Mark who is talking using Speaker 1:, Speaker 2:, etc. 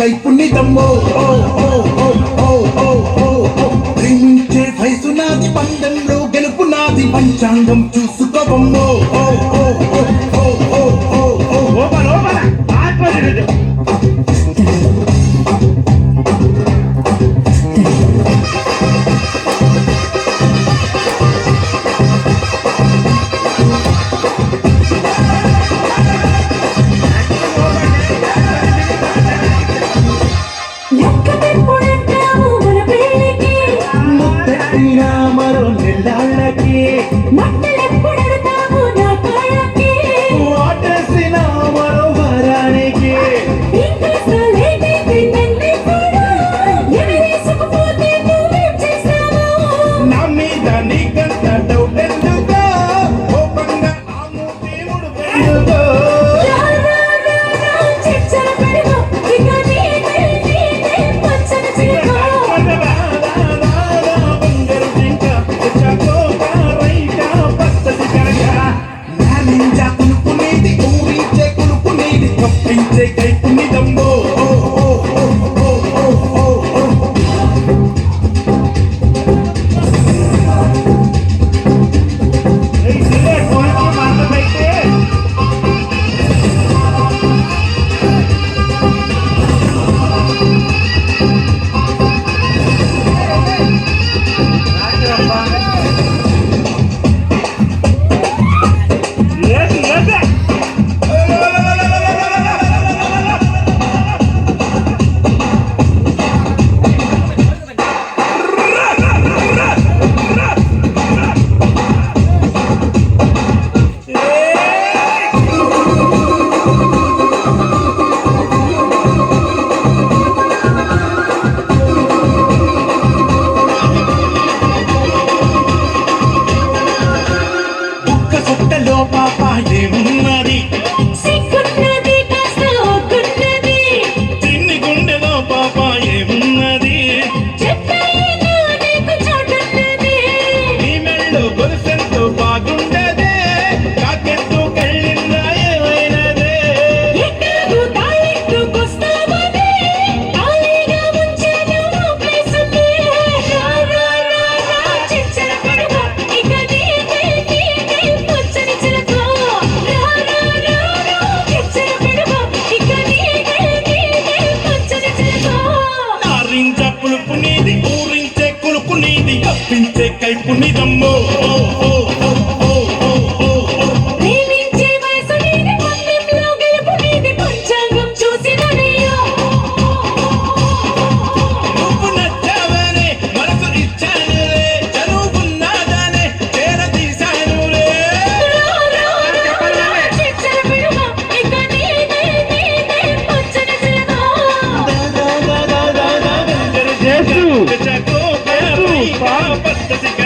Speaker 1: కైపుణ్యతమ్మో ప్రేమించే వయసు నాది పందెంలో గెలుపు నాది పంచాంగం చూసుకోవమ్మో మరో నెల్లాళ్ళకి వాటేసిన మరో వారానికి నా మీద నీకంత డౌట్ ఎందుకో కోపంగా ఆ మూతి ముడుపెందుకో కప్పించే కైపుణ్యతమ్మో ఏమున్నది తిన్ని గుండెలో పాప ఏమున్నది నీ మెళ్ళు గొలుసెంతో బాగుండదే కాకెత్తు కళ్ళిందా ఏమైనదే పులుపు నీది ఊరించే కులుపు నీది కప్పించే కైపుణ్యతమ్మో నువ్వు నచ్చావనే మనసు ఇచ్చానులే చదువుకున్నాదానే చేరదీశానులే Papas